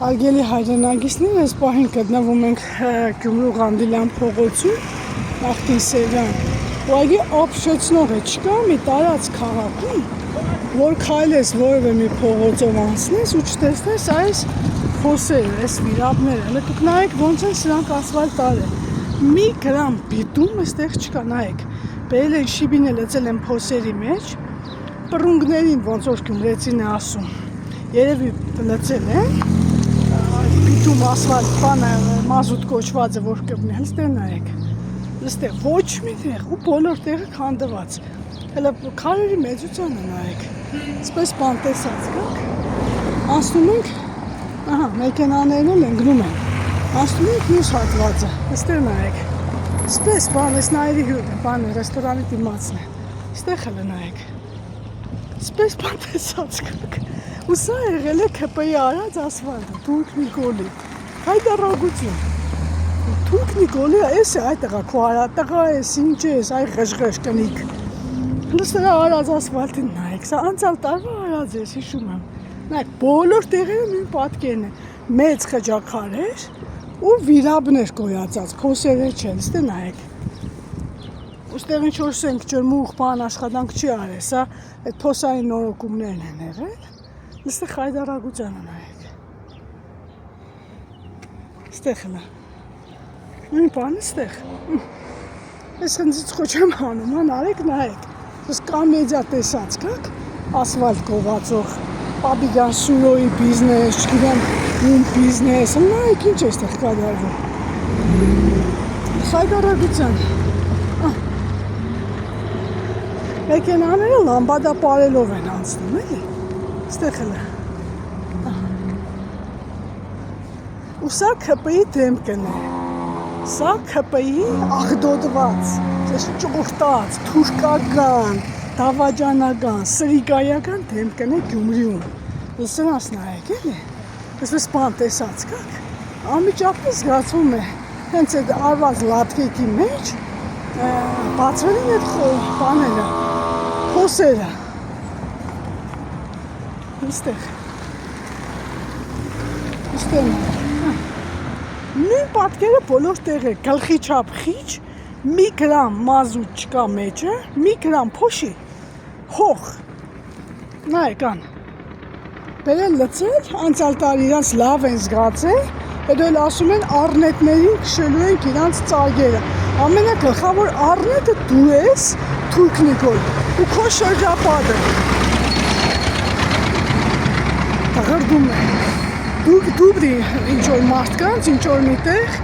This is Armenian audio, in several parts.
Արգելի հայրենագիստներ, այս պահին գտնվում ենք Գյումրու Ղանդիլյան փողոցում, նախկին Սևյան։ Ուղղակի ապշեցնող է, չկա մի տարած քաղաքում, որ քայլես որևէ մի փողոցով անցնես ու չտեսնես այս փոսերը, այս վիրաբները։ Հələ դուք նայեք ոնց են սրանք ասֆալտ տարել։ Մի գրամ բիտում այստեղ չկա, նայեք։ Բերել են շիբինը լցել են փոսերի մեջ, պռունգներին ոնց որ գյումրեցին է ասում։ Երևի լցել են բիտում ասֆալտ բանը մազուտ կոչվածը որ կպնի, հստեղ նայեք, հստեղ ոչ մի տեղ ու բոլոր տեղը քանդված, հələ քարերի մեծությանը նայեք, սպես բան տեսած կաք, անցնում ենք, ահա, մեքենաներն էլ ընկնում են, անցնում ենք մյուս հատվածը, հստեղ նայեք, սպես բան, ես նայերի բանը, ռեստորանի դիմացն է, հստեղ հələ նայեք, սպես բան տեսած կաք, ու սա եղել է ՔՊ-ի արած ասֆալտը, Թուրք Նիկոլի, հայտարարություն, Թուրք Նիկոլի, այս է այդ տղա, քո արած տղա ես, ինչ ես, այ ղժղժ կնիկ, սրա արած ասֆալտին նայեք, սա անցյալ տարվա արած ես, հիշում եմ, նայեք, բոլոր տեղերը նույն պատկերն է, մեծ խճաքարեր ու վիրաբներ գոյացած, փոսերը չեն, ստե նայեք, ուստեղ ինչ որ սենք ջրմուղ բան աշխատանք չի արել, սա այդ փոսային նորոգումներն են եղել, Այստեղ հայտարարությանը նայեք, այստեղ հլա, նույն բանը այստեղ, ես խնդից խոչեմ հանում, ան արեք նայեք, ես կամեդիա տեսած կաք, ասվալտ գողացող, պաբիգան սուրոյի բիզնես, չգիտեմ ում բիզնես, նայեք ինչ է այստեղ կադարվում, հայտարարության, մեքենաները լամբադա պարելով են անցնում, էլի, Այստեղ հլը, ու սա ՔՊ-ի դեմքն է, սա ՔՊ-ի աղդոդված, ճողտած, թուրքական, դավաճանական, սրիկայական դեմքն է Գյումրիում, սրանց նայեք էլի, այսպես բան տեսած կաք, անմիջապես զգացվում է, հենց այդ արված լատկեկի մեջ, բացվել են այդ բաները, փոսերը, Այստեղ, նույն պատկերը բոլոր տեղ է, գլխի չափ խիչ, մի գրամ մազուտ չկա մեջը, մի գրամ փոշի, հող, նայեք ան, բերել լցել, անցյալ տարի իրանց լավ են զգացել, հետո էլ ասում են առնետներին քշելու ենք իրանց ծագերը, ամենագլխավոր առնետը դու ես, Թուրք Նիկոլ, ու քո շրջապատը, Տղրդում է, դուբրի ինչ-որ մարդկանց, ինչ-որ մի տեղ,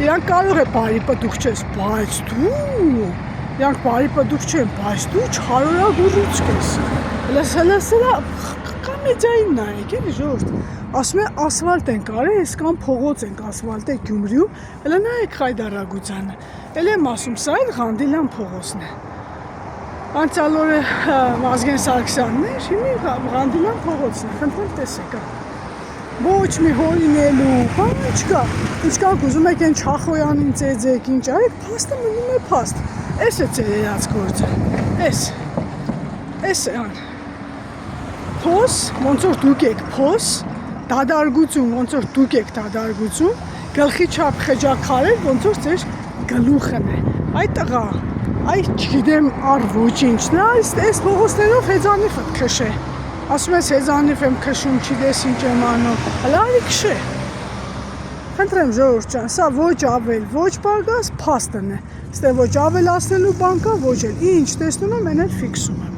իրանք կարող է բարի պտուկ չես, բայց դու, իրանք բարի պտուկ չեն, բայց դու չարորագուրուց կես, հլը սրա կամեդիային նայեք, էլի ժողովուրդ, ասում է ասվալտ են կարել, ես կամ փողոց ենք ասվալտ է Գյումրիում, հլը նայեք հայտարարությանը, էլ եմ ասում, սա էլ Ղանդիլյան փողոցն է, Անցյալ օրը Վազգեն Սարգսյանն էր, հիմա Ղանդիլյան փողոցն է, խնդրեմ տեսեք, ոչ մի հորինելու, բան չկա, ինչքան ուզում եք են Չախոյանին ծեծեք, ինչ արեք, փաստը մնում է փաստ, էս է ծեր երած գործը, էս է ան, փոս, ոնց որ դուք եք փոս, դադարգություն, ոնց որ դուք եք դադարգություն, գլխի չափ խճաքարեր, ոնց որ ծեր գլուխն է, այդ տղա, Այ չգիտեմ առ ոչինչ, նա այս փողոցներով հեծանիվ քշե, ասում ես հեծանիվ եմ քշում, չգիտես ինչ եմ անում, հələ արի քշե, խնդրեմ ժողովուրդ ջան, սա ոչ ավել, ոչ բարգաս, փաստն է, ստե ոչ ավելացնելու բան կա, ոչ էլ, ինչ տեսնում եմ, այն էլ ֆիքսում եմ։